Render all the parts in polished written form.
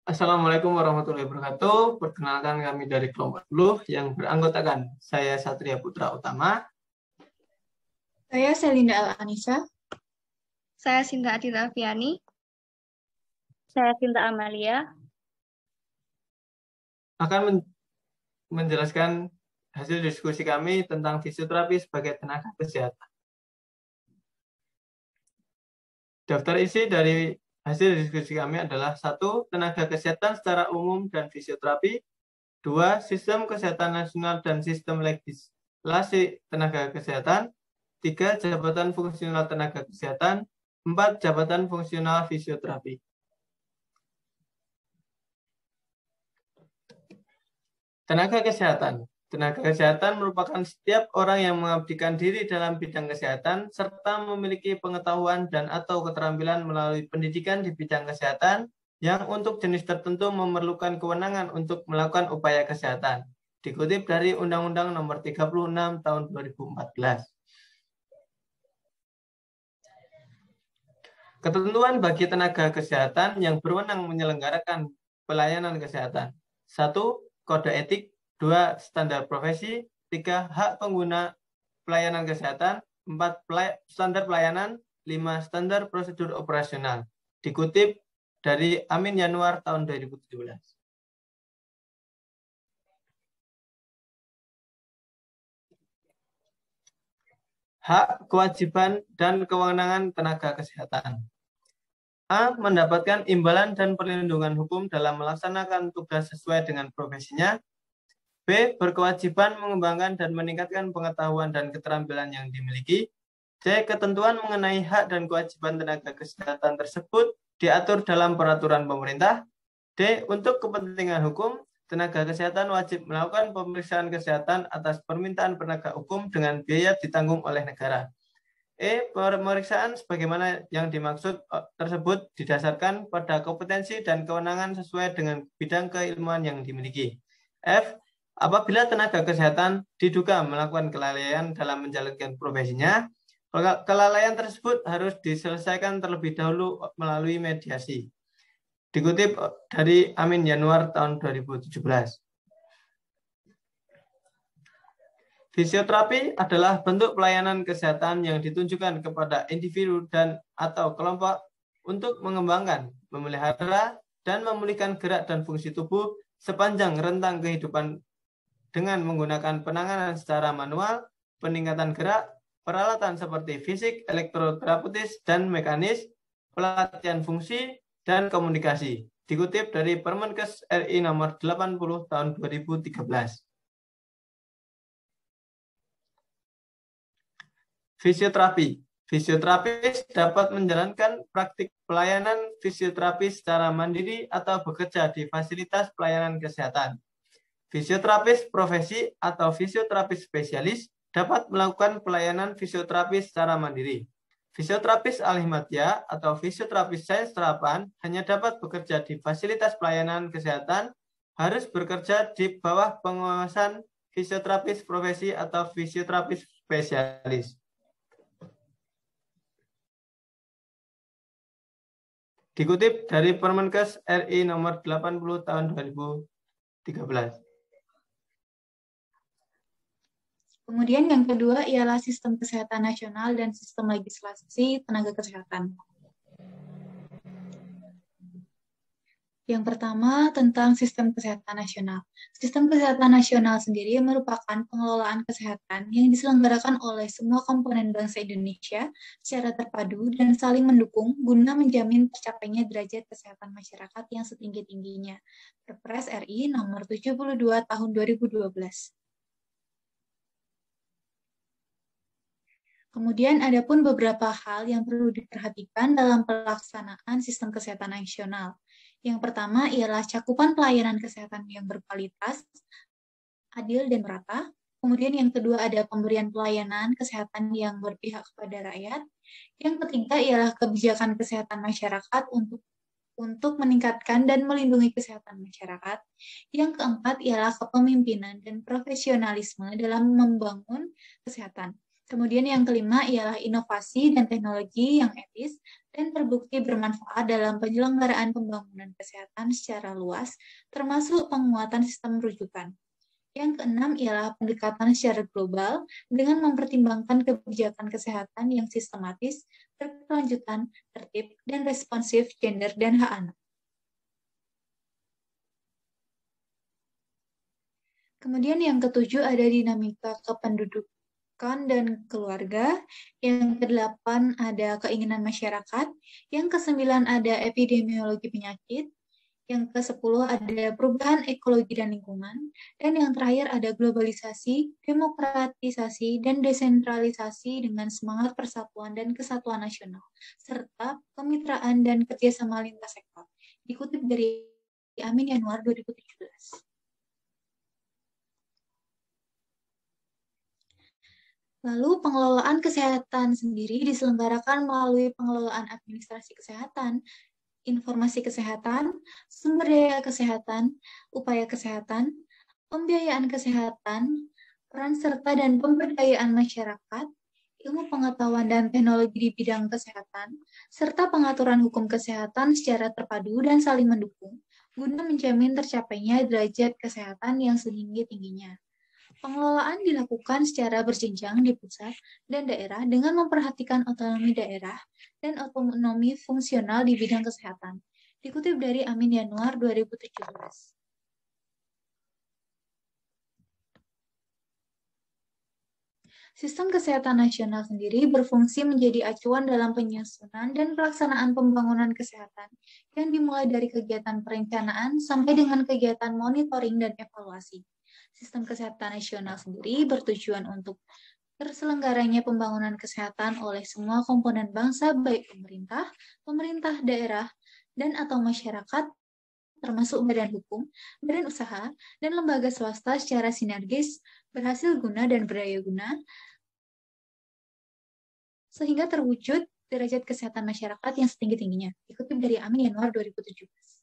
Assalamualaikum warahmatullahi wabarakatuh. Perkenalkan kami dari kelompok 10 yang beranggotakan saya Satria Putra Utama. Saya Selinda Al-Anisa. Saya Sinta Adita Afiani. Saya Sinta Amalia. Akan menjelaskan hasil diskusi kami tentang fisioterapi sebagai tenaga kesehatan. Daftar isi dari hasil diskusi kami adalah 1. Tenaga kesehatan secara umum dan fisioterapi. 2. Sistem kesehatan nasional dan sistem legislasi tenaga kesehatan. 3. Jabatan fungsional tenaga kesehatan. 4. Jabatan fungsional fisioterapi. Tenaga kesehatan. Tenaga kesehatan merupakan setiap orang yang mengabdikan diri dalam bidang kesehatan serta memiliki pengetahuan dan atau keterampilan melalui pendidikan di bidang kesehatan yang untuk jenis tertentu memerlukan kewenangan untuk melakukan upaya kesehatan. Dikutip dari Undang-Undang Nomor 36 Tahun 2014. Ketentuan bagi tenaga kesehatan yang berwenang menyelenggarakan pelayanan kesehatan. 1. Kode etik. 2. Standar profesi. 3. Hak pengguna pelayanan kesehatan. 4. Standar pelayanan. 5. Standar prosedur operasional. Dikutip dari Amin Yanuar tahun 2017. Hak, kewajiban, dan kewenangan tenaga kesehatan. A. Mendapatkan imbalan dan perlindungan hukum dalam melaksanakan tugas sesuai dengan profesinya. B. Berkewajiban mengembangkan dan meningkatkan pengetahuan dan keterampilan yang dimiliki. C. Ketentuan mengenai hak dan kewajiban tenaga kesehatan tersebut diatur dalam peraturan pemerintah. D. Untuk kepentingan hukum, tenaga kesehatan wajib melakukan pemeriksaan kesehatan atas permintaan penegak hukum dengan biaya ditanggung oleh negara. E. Pemeriksaan sebagaimana yang dimaksud tersebut didasarkan pada kompetensi dan kewenangan sesuai dengan bidang keilmuan yang dimiliki. F. Apabila tenaga kesehatan diduga melakukan kelalaian dalam menjalankan profesinya, kelalaian tersebut harus diselesaikan terlebih dahulu melalui mediasi. Dikutip dari Amin Yanuar tahun 2017. Fisioterapi adalah bentuk pelayanan kesehatan yang ditunjukkan kepada individu dan atau kelompok untuk mengembangkan, memelihara, dan memulihkan gerak dan fungsi tubuh sepanjang rentang kehidupan dengan menggunakan penanganan secara manual, peningkatan gerak, peralatan seperti fisik, elektroterapeutis, dan mekanis, pelatihan fungsi, dan komunikasi. Dikutip dari Permenkes RI nomor 80 tahun 2013. Fisioterapi. Fisioterapis dapat menjalankan praktik pelayanan fisioterapi secara mandiri atau bekerja di fasilitas pelayanan kesehatan. Fisioterapis profesi atau fisioterapis spesialis dapat melakukan pelayanan fisioterapi secara mandiri. Fisioterapis alih madya atau fisioterapis sains terapan hanya dapat bekerja di fasilitas pelayanan kesehatan, harus bekerja di bawah pengawasan fisioterapis profesi atau fisioterapis spesialis. Dikutip dari Permenkes RI nomor 80 tahun 2013. Kemudian yang kedua ialah sistem kesehatan nasional dan sistem legislasi tenaga kesehatan. Yang pertama tentang sistem kesehatan nasional. Sistem kesehatan nasional sendiri merupakan pengelolaan kesehatan yang diselenggarakan oleh semua komponen bangsa Indonesia secara terpadu dan saling mendukung guna menjamin tercapainya derajat kesehatan masyarakat yang setinggi-tingginya. Perpres RI nomor 72 tahun 2012. Kemudian ada pun beberapa hal yang perlu diperhatikan dalam pelaksanaan sistem kesehatan nasional. Yang pertama ialah cakupan pelayanan kesehatan yang berkualitas, adil dan merata. Kemudian yang kedua ada pemberian pelayanan kesehatan yang berpihak kepada rakyat. Yang ketiga ialah kebijakan kesehatan masyarakat untuk meningkatkan dan melindungi kesehatan masyarakat. Yang keempat ialah kepemimpinan dan profesionalisme dalam membangun kesehatan. Kemudian yang kelima ialah inovasi dan teknologi yang etis dan terbukti bermanfaat dalam penyelenggaraan pembangunan kesehatan secara luas, termasuk penguatan sistem rujukan. Yang keenam ialah pendekatan secara global dengan mempertimbangkan kebijakan kesehatan yang sistematis, berkelanjutan, tertib, dan responsif gender dan hak anak. Kemudian yang ketujuh ada dinamika kependudukan dan keluarga. Yang kedelapan ada keinginan masyarakat. Yang kesembilan ada epidemiologi penyakit. Yang ke-10 ada perubahan ekologi dan lingkungan. Dan yang terakhir ada globalisasi, demokratisasi, dan desentralisasi dengan semangat persatuan dan kesatuan nasional, serta kemitraan dan kerjasama lintas sektor. Dikutip dari Amin Yanuar 2017. Lalu pengelolaan kesehatan sendiri diselenggarakan melalui pengelolaan administrasi kesehatan, informasi kesehatan, sumber daya kesehatan, upaya kesehatan, pembiayaan kesehatan, peran serta dan pemberdayaan masyarakat, ilmu pengetahuan dan teknologi di bidang kesehatan, serta pengaturan hukum kesehatan secara terpadu dan saling mendukung, guna menjamin tercapainya derajat kesehatan yang setinggi-tingginya. Pengelolaan dilakukan secara berjenjang di pusat dan daerah dengan memperhatikan otonomi daerah dan otonomi fungsional di bidang kesehatan. Dikutip dari Amin Yanuar 2017. Sistem kesehatan nasional sendiri berfungsi menjadi acuan dalam penyusunan dan pelaksanaan pembangunan kesehatan yang dimulai dari kegiatan perencanaan sampai dengan kegiatan monitoring dan evaluasi. Sistem kesehatan nasional sendiri bertujuan untuk terselenggaranya pembangunan kesehatan oleh semua komponen bangsa, baik pemerintah, pemerintah daerah, dan atau masyarakat, termasuk badan hukum, badan usaha, dan lembaga swasta secara sinergis, berhasil guna dan berdaya guna, sehingga terwujud derajat kesehatan masyarakat yang setinggi-tingginya. Dikutip dari Amin Yanuar 2017.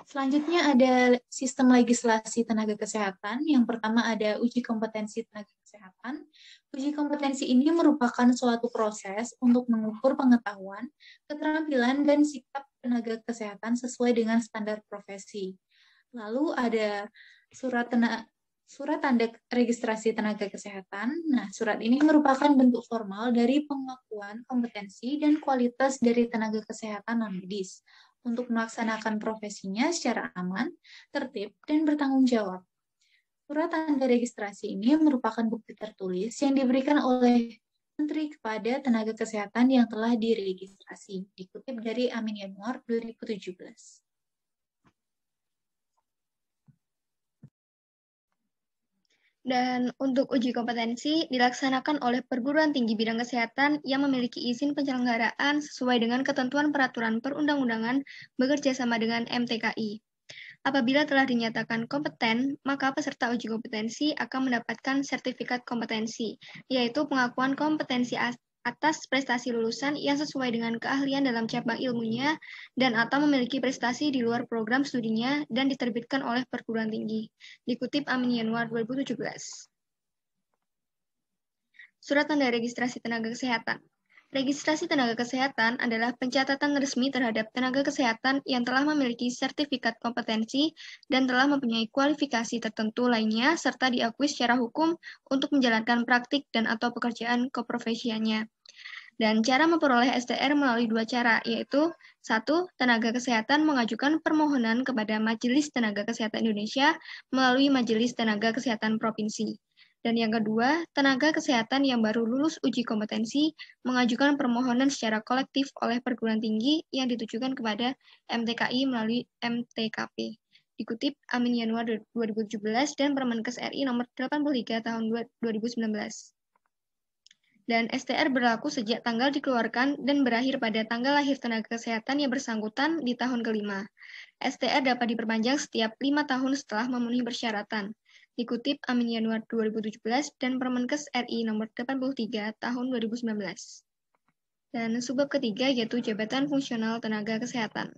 Selanjutnya ada sistem legislasi tenaga kesehatan. Yang pertama ada uji kompetensi tenaga kesehatan. Uji kompetensi ini merupakan suatu proses untuk mengukur pengetahuan, keterampilan, dan sikap tenaga kesehatan sesuai dengan standar profesi. Lalu ada surat tanda registrasi tenaga kesehatan. Nah, surat ini merupakan bentuk formal dari pengakuan kompetensi dan kualitas dari tenaga kesehatan non-medis untuk melaksanakan profesinya secara aman, tertib, dan bertanggung jawab. Surat tanda registrasi ini merupakan bukti tertulis yang diberikan oleh Menteri kepada tenaga kesehatan yang telah diregistrasi. Dikutip dari Amin Yanuar 2017. Dan untuk uji kompetensi dilaksanakan oleh perguruan tinggi bidang kesehatan yang memiliki izin penyelenggaraan sesuai dengan ketentuan peraturan perundang-undangan bekerja sama dengan MTKI. Apabila telah dinyatakan kompeten, maka peserta uji kompetensi akan mendapatkan sertifikat kompetensi, yaitu pengakuan kompetensi atas prestasi lulusan yang sesuai dengan keahlian dalam cabang ilmunya dan atau memiliki prestasi di luar program studinya dan diterbitkan oleh perguruan tinggi. Dikutip Amin Yanuar 2017. Surat tanda registrasi tenaga kesehatan. Registrasi tenaga kesehatan adalah pencatatan resmi terhadap tenaga kesehatan yang telah memiliki sertifikat kompetensi dan telah mempunyai kualifikasi tertentu lainnya serta diakui secara hukum untuk menjalankan praktik dan atau pekerjaan keprofesiannya. Dan cara memperoleh STR melalui dua cara, yaitu 1. Tenaga kesehatan mengajukan permohonan kepada Majelis Tenaga Kesehatan Indonesia melalui Majelis Tenaga Kesehatan Provinsi. Dan yang kedua, tenaga kesehatan yang baru lulus uji kompetensi mengajukan permohonan secara kolektif oleh perguruan tinggi yang ditujukan kepada MTKI melalui MTKP. Dikutip Amin Yanuar 2017 dan Permenkes RI nomor 83 tahun 2019. Dan STR berlaku sejak tanggal dikeluarkan dan berakhir pada tanggal lahir tenaga kesehatan yang bersangkutan di tahun kelima. STR dapat diperpanjang setiap 5 tahun setelah memenuhi persyaratan. Dikutip Amin Yanuar 2017 dan Permenkes RI nomor 83 tahun 2019. Dan subbab ketiga yaitu jabatan fungsional tenaga kesehatan.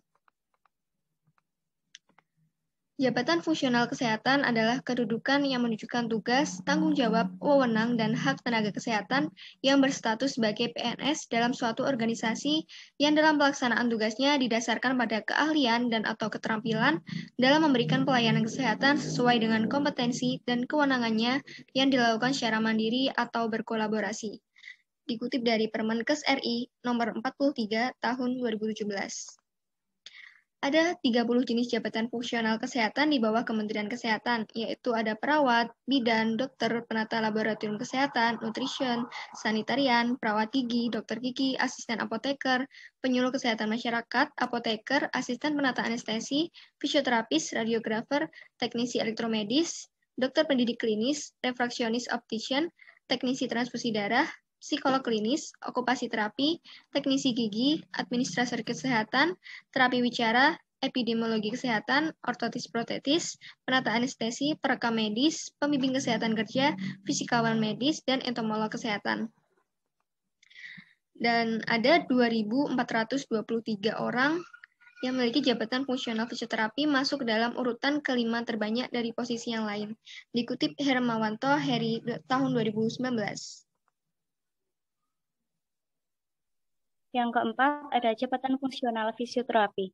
Jabatan fungsional kesehatan adalah kedudukan yang menunjukkan tugas, tanggung jawab, wewenang, dan hak tenaga kesehatan yang berstatus sebagai PNS dalam suatu organisasi yang dalam pelaksanaan tugasnya didasarkan pada keahlian dan atau keterampilan dalam memberikan pelayanan kesehatan sesuai dengan kompetensi dan kewenangannya yang dilakukan secara mandiri atau berkolaborasi. Dikutip dari Permenkes RI nomor 43 tahun 2017. Ada 30 jenis jabatan fungsional kesehatan di bawah Kementerian Kesehatan, yaitu ada perawat, bidan, dokter, penata laboratorium kesehatan, nutrition, sanitarian, perawat gigi, dokter gigi, asisten apoteker, penyuluh kesehatan masyarakat, apoteker, asisten penata anestesi, fisioterapis, radiografer, teknisi elektromedis, dokter pendidik klinis, refraksionis optician, teknisi transfusi darah, psikolog klinis, okupasi terapi, teknisi gigi, administrator kesehatan, terapi wicara, epidemiologi kesehatan, ortotis protetis, penata anestesi, perekam medis, pembimbing kesehatan kerja, fisikawan medis, dan entomolog kesehatan. Dan ada 2.423 orang yang memiliki jabatan fungsional fisioterapi masuk dalam urutan kelima terbanyak dari posisi yang lain. Dikutip Hermawanto Heri tahun 2019. Yang keempat, ada jabatan fungsional fisioterapi.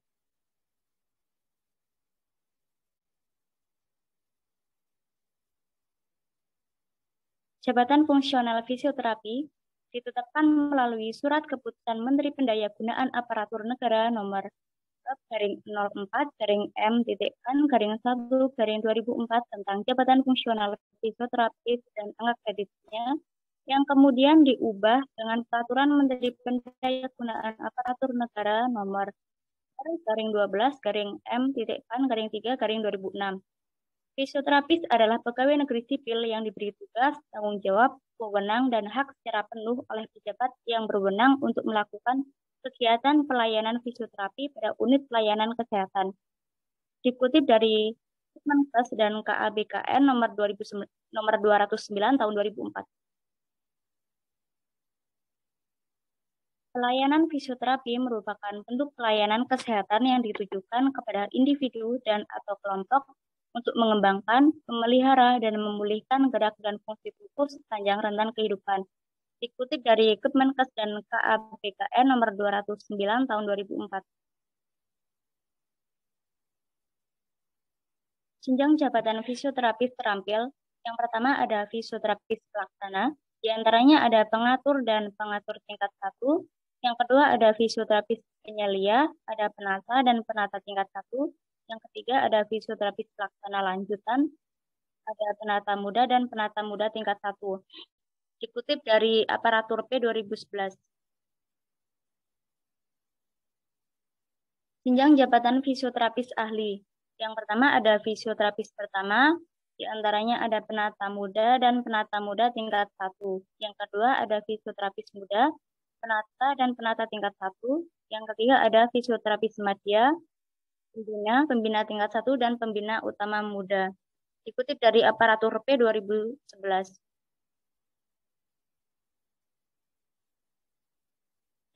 Jabatan fungsional fisioterapi ditetapkan melalui Surat Keputusan Menteri Pendayagunaan Aparatur Negara nomor 04/M.N/1/2004 tentang jabatan fungsional fisioterapis dan angka kreditnya, yang kemudian diubah dengan Peraturan Menteri Pendayagunaan Aparatur Negara nomor 12/M.N/3/2006. Fisioterapis adalah pegawai negeri sipil yang diberi tugas, tanggung jawab, wewenang, dan hak secara penuh oleh pejabat yang berwenang untuk melakukan kegiatan pelayanan fisioterapi pada unit pelayanan kesehatan. Dikutip dari Kemenkes dan KABKN nomor 209 tahun 2004. Pelayanan fisioterapi merupakan bentuk pelayanan kesehatan yang ditujukan kepada individu dan atau kelompok untuk mengembangkan, memelihara, dan memulihkan gerak dan fungsi tubuh sepanjang rentan kehidupan. Dikutip dari Kemenkes dan KABKN nomor 209 tahun 2004. Jenjang jabatan fisioterapis terampil, yang pertama ada fisioterapis pelaksana, di antaranya ada pengatur dan pengatur tingkat 1. Yang kedua ada fisioterapis penyelia, ada penata dan penata tingkat 1. Yang ketiga ada fisioterapis pelaksana lanjutan, ada penata muda dan penata muda tingkat 1. Dikutip dari Aparatur P 2011. Jenjang jabatan fisioterapis ahli. Yang pertama ada fisioterapis pertama, di antaranya ada penata muda dan penata muda tingkat 1. Yang kedua ada fisioterapis muda, penata dan penata tingkat 1. Yang ketiga ada fisioterapis madya, pembina tingkat 1 dan pembina utama muda. Dikutip dari Aparatur P 2011.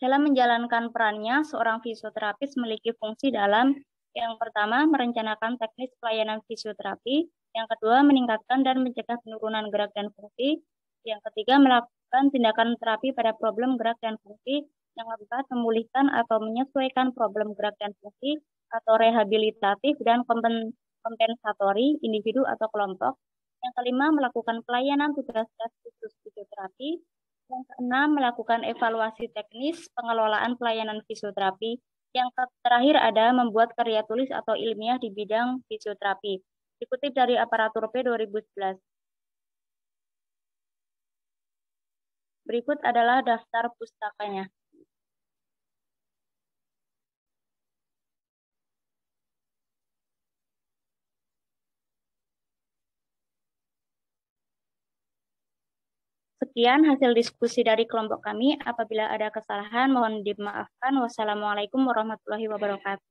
Dalam menjalankan perannya, seorang fisioterapis memiliki fungsi dalam yang pertama, merencanakan teknis pelayanan fisioterapi. Yang kedua, meningkatkan dan mencegah penurunan gerak dan fungsi. Yang ketiga, melakukan tindakan terapi pada problem gerak dan fungsi. Yang keempat, memulihkan atau menyesuaikan problem gerak dan fungsi atau rehabilitatif dan kompensatori individu atau kelompok. Yang kelima, melakukan pelayanan tugas khusus fisioterapi. Yang keenam, melakukan evaluasi teknis pengelolaan pelayanan fisioterapi. Yang terakhir ada membuat karya tulis atau ilmiah di bidang fisioterapi. Dikutip dari Aparatur P 2011. Berikut adalah daftar pustakanya. Sekian hasil diskusi dari kelompok kami. Apabila ada kesalahan, mohon dimaafkan. Wassalamualaikum warahmatullahi wabarakatuh.